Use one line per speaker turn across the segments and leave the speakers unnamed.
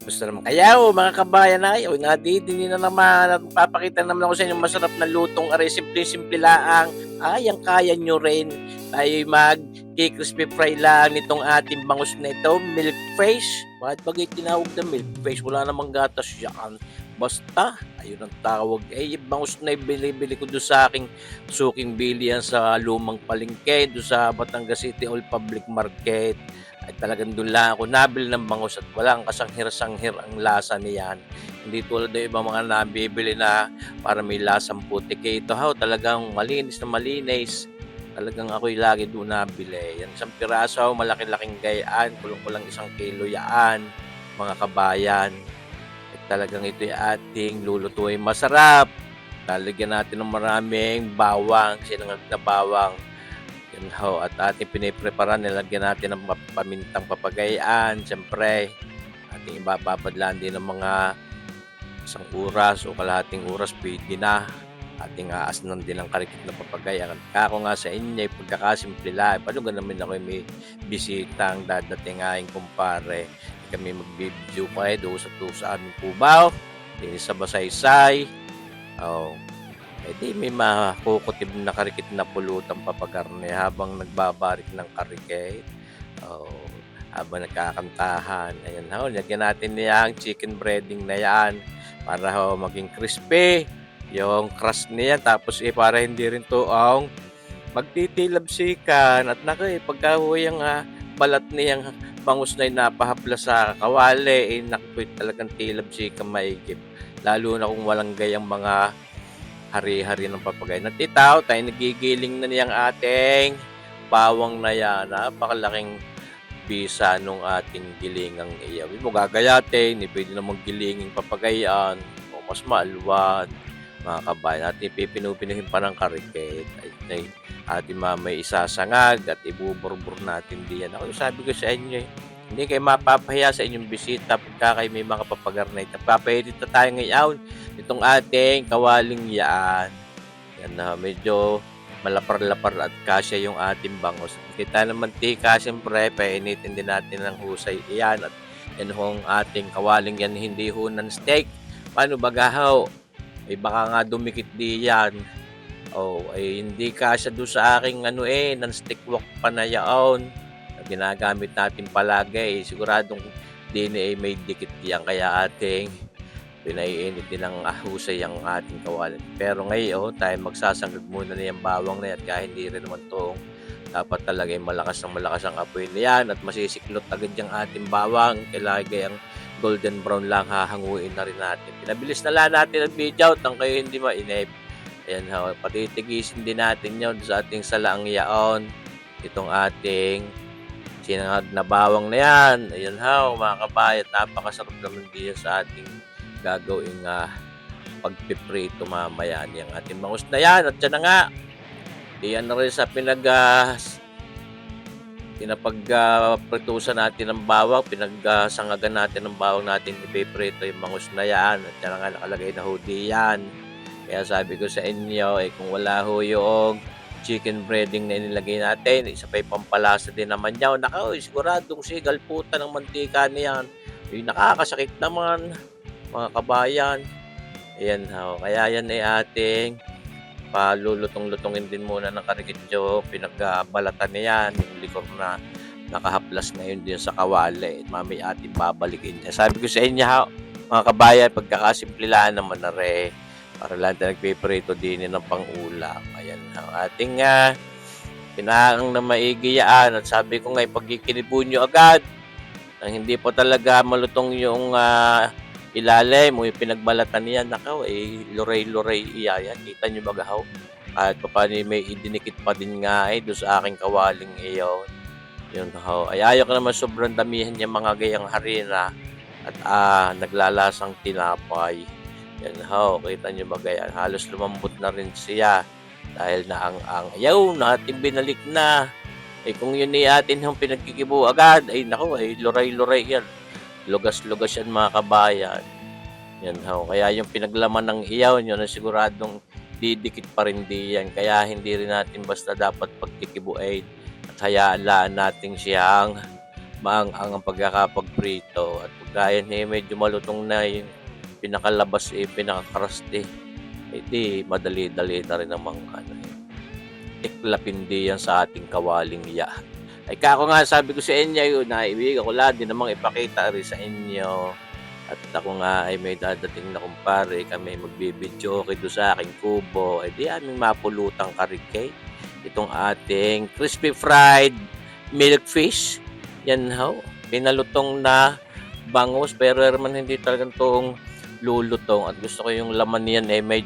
Gusto naman kaya mga kabayan ay nadidini na naman at papakita naman ako sa inyo masarap na lutong aray simple-simple laang. Ay, ang kaya nyo rin. Tayo'y crispy fry lang nitong ating bangus na ito, milk fresh. Bakit bagay tinawag na milk fresh? Wala namang gatas yan. Basta, ayun ang tawag. Bangus na bili-bili ko doon sa aking suking bilihan sa lumang palengke, doon sa Batangas City All Public Market. Ay talagang doon lang ako nabili ng bangus at walang kasanghir-sanghir ang lasa niyan. Hindi tulad ng ibang mga nabibili na para may lasang putik. Ito talagang malinis na malinis. Talagang ako'y lagi doon nabili. Yan isang piraso, malaki-laking gayaan, kulang-kulang 1 kilo yaan, mga kabayan. At talagang ito'y ating lulutuin masarap. Lalagyan natin ng maraming bawang, sinangag na bawang. Yan at ating piniprepara, nilagyan natin ng pamintang papagayaan. Siyempre, ating ibababadlaan din ng mga 1 oras o kalahating oras, pwede na. Ating aasnan din ang karikit na papagayaan. Kako nga sa inyo, pagkakasimple lang. Paano namin ako may bisitang dadating aking kumpare. Kami magbibideo kayo doon sa aming Cubao, din sa Basaysay. May makukutib na karikit na pulutang papagarne habang nagbabarik ng karikit. Habang nagkakantahan. Ayan lagyan natin niyang chicken breading na yan para maging crispy yung crust niya. Tapos para hindi rin to ang magtitilabsikan. At pagka yung balat niyang bangus na napahapla sa kawali, talagang tilabsikan maigip. Lalo na kung walang gayang mga hari-hari ng papagay. Natitaw tayo nagigiling na niyang ating bawang na yan. Napakalaking bisa nung ating gilingang iyaw. Mo gagayatin, pwede namang gilinging papagayan o mas maalwan, mga kabayan. Natin pipinupinuhin pa ng karikit. Ay ating mamay isasangag at ibuburbur natin diyan. Ako sabi ko sa inyo, hindi kayo mapapahiya sa inyong bisita pagka kayo may mga papagarnay. Papahirit na tayo ngayon itong ating kawaling yaan. Yan medyo malapar-lapar at kasya yung ating bangus. Kita ng mantika, siyempre, painitin din natin ng husay iyan. At yan ating kawaling yan, hindi non-steak. Paano bagahaw? Baka nga dumikit di yan. Hindi kasya doon sa aking non-stick wok pa na yaon. Ginagamit natin palagi. Siguradong may dikit yan. Kaya ating pinaiinit din ng husay ang ating kawalan. Pero ngayon, tayo magsasanggag muna na yung bawang na yan. Kaya hindi rin naman toong dapat talaga malakas ang apoy na yan at masisiklot agad yung ating bawang. Kailangan ang golden brown lang hahanguin na rin natin. Pinabilis na lang natin ang video nang kayo hindi mainip. Ayan patitigisin din natin yun sa ating salaang yaon. Itong ating sinangag na bawang na yan. Ayan mga kabayat, napakasarap naman din sa ating gagawing pagpiprito mamaya niyang ating bangus na yan. At yan na nga, iyan na rin sa pinapagpritusan natin ng bawang, pinagsangagan natin ng bawang natin, ipiprito yung bangus na yan. At yan na nga, nakalagay na hudi yan. Kaya sabi ko sa inyo, kung wala yung chicken breading na inilagay natin, isa pa pampalasa din naman yan. Siguradong sigal puta ng mantika niyan. Nakakasakit naman, mga kabayan. Ayan kaya yan ating palulutong-lutongin din muna ng karikityo. Pinagbalatan niyan yung likor na nakahaplas ngayon din sa kawali. Mamay ating babalikin niya. Sabi ko sa inyo mga kabayan, pagkakasimple lang naman na rin para lang tayo nagpiprito din ng pang-ulam. Ayan ating pinaang na maigiyaan. At sabi ko nga, pagkikinipo nyo agad nang hindi po talaga malutong yung ilalim mo yung pinagbalatan niya. Luray-luray iyan. Kita nyo bagahaw? Kahit pa paano may idinikit pa din nga doon sa aking kawaling iyon. Yun ayaw ko naman sobrang damihan yung mga gayang harina at naglalasang tinapay. Yan kita nyo ba gayan? Halos lumambot na rin siya dahil na ang ayaw natin binalik na. Kung yun atin yung pinagkikibo agad, luray-luray yan. Lugas-lugas yan mga kabayan. Yan kaya yung pinaglaman ng iyaw nyo na siguradong didikit pa rin diyan. Kaya hindi rin natin basta dapat pagkikibuin at hayaan natin siyang maang ang pagkakapagprito at Gaya ni medyo malutong na yung pinakalabas, pinaka-crusty, eh, di madali-dali na rin namang ano, tiklapin diyan sa ating kawaling ay kako nga sabi ko sa inyo yun naibigan ko lang din namang ipakita rin sa inyo at ako nga ay may dadating na kumpare kami magbibidyoke do'n sa aking kubo, eh, di aming mapulutang karike itong ating crispy fried milkfish. Yan ho, pinalutong na bangus pero naman hindi talagang toong lulutong at gusto ko yung laman niyan, eh, may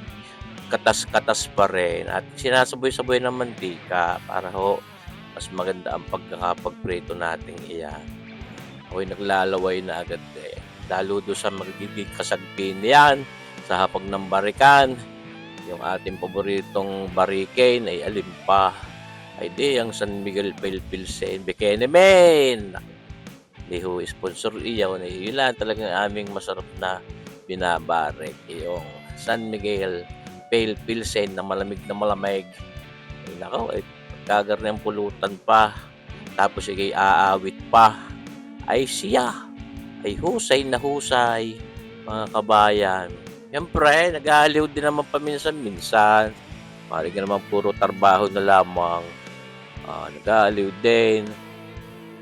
katas-katas pa rin at sinasaboy-saboy ng mantika para ho mas maganda ang pagkakapagprito natin iyan. Ako'y naglalaway na agad, eh, lalo do'n sa magiging kasagpi niyan sa hapag ng barikan, yung ating paboritong bariken ay alin pa, ay di ang San Miguel Pale Pilsen Bikini Men. Di ho sponsor iyaw na yun lang talagang aming masarap na binabarek, yung San Miguel Pale Pilsen na malamig na malamig. Ay naku, ay pagkagarne ang pulutan pa, tapos ika'y aawit pa, ay siya ay husay na husay, mga kabayan. Siyempre nag-aaliw din naman paminsan-minsan, maaari ka naman puro trabaho na lamang, nag-aaliw din.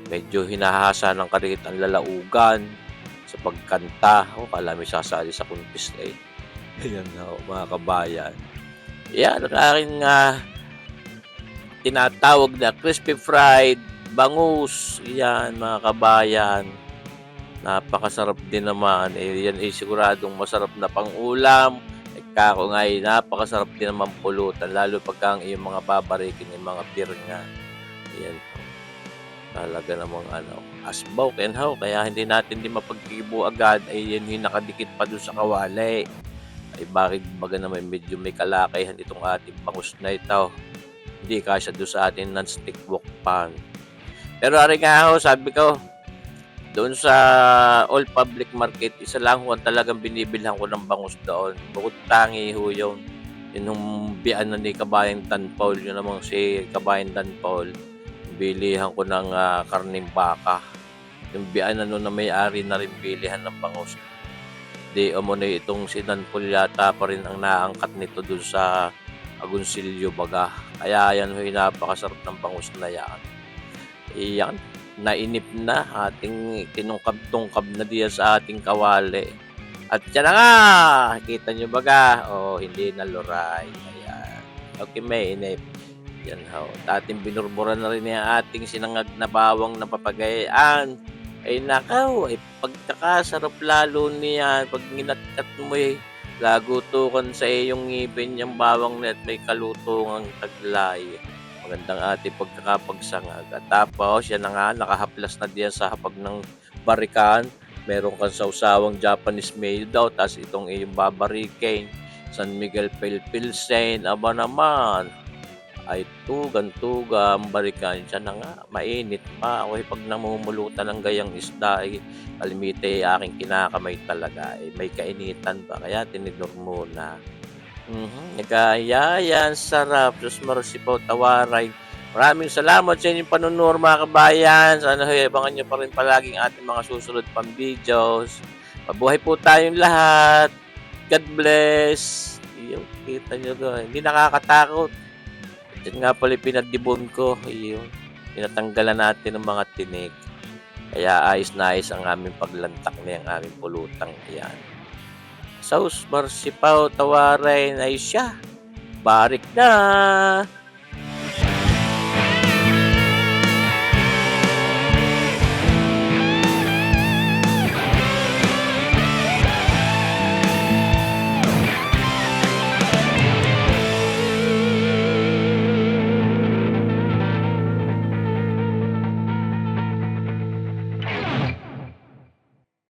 Medyo hinahasa ng karikit ang lalaugan sa pagkanta. Akala may sasali sa contest, eh. Ayan ho, mga kabayan. Yan ang aking tinatawag na crispy fried bangus. Yan, mga kabayan. Napakasarap din naman. Eh, yan ay siguradong masarap na pang-ulam. Kako nga ay napakasarap din naman pulutan. Lalo pagka ang iyong mga babarikin, yung mga beer nga. Ayan po. Talaga namang asbaw kenhaw kaya hindi natin din mapagkikibo agad ay yan yung nakadikit pa do'n sa kawali. Ay bakit baga naman medyo may kalakihan itong ating bangus na ito. Hindi kasya do'n sa ating non-stick wok pan. Pero ari nga ho, sabi ko, doon sa all public market, isa lang ho ang talagang binibilhan ko ng bangus doon. Bukod tangi ho yun. Yun yung bian na ni Kabayan Dan Paul, yun namang si Kabayan Dan Paul. Bilihan ko ng karneng baka. Yung bian na may-ari na rin bilihan ng bangus. Di umano itong si Dan Paul yata pa rin ang naangkat nito dun sa Agoncillo baga. Kaya yan ho'y napakasarap ng bangus na yan. Iyan, nainip na ating tinungkab-tungkab na diyan sa ating kawali. At yan na nga, kita nyo baga, hindi na luray. Ayan, okay may inip. Yan ho, dating binurburan na rin yung ating sinangag na bawang na papagayaan. Ay nakaw, ay pagkakasarap lalo niyan. Pag ginatkat mo lagutukan sa iyong ngipin yung bawang na at may kalutungang taglay. Magandang ating pagkakapagsangag. At tapos, yan na nga, nakahaplas na diyan sa hapag ng barikan. Meron kang sausawang Japanese mayo daw, tapos itong iyong babarikin. San Miguel Pale Pilsen, aba naman. Ay tugan-tugan, barikan siya na nga, mainit pa. Ako pag namumulutan ng gayang isda, ay kalimite aking kinakamay talaga. Ay may kainitan pa, kaya tinidor muna. Nagayayan, sarap. Diyos marasipaw, tawaray. Maraming salamat sa inyong panunor mga kabayan. Sana abangan nyo pa rin palaging ating mga susunod pang videos. Mabuhay po tayong lahat. God bless. Iyo, kita nyo ko. Hindi nakakatakot. Yan nga pala pinadibon ko. Iyo, tinatanggalan natin ng mga tinik. Kaya ayos na ayos ang aming paglantak na yung aming pulutang yan. Saus marsipaw tawaray na siya. Barik na!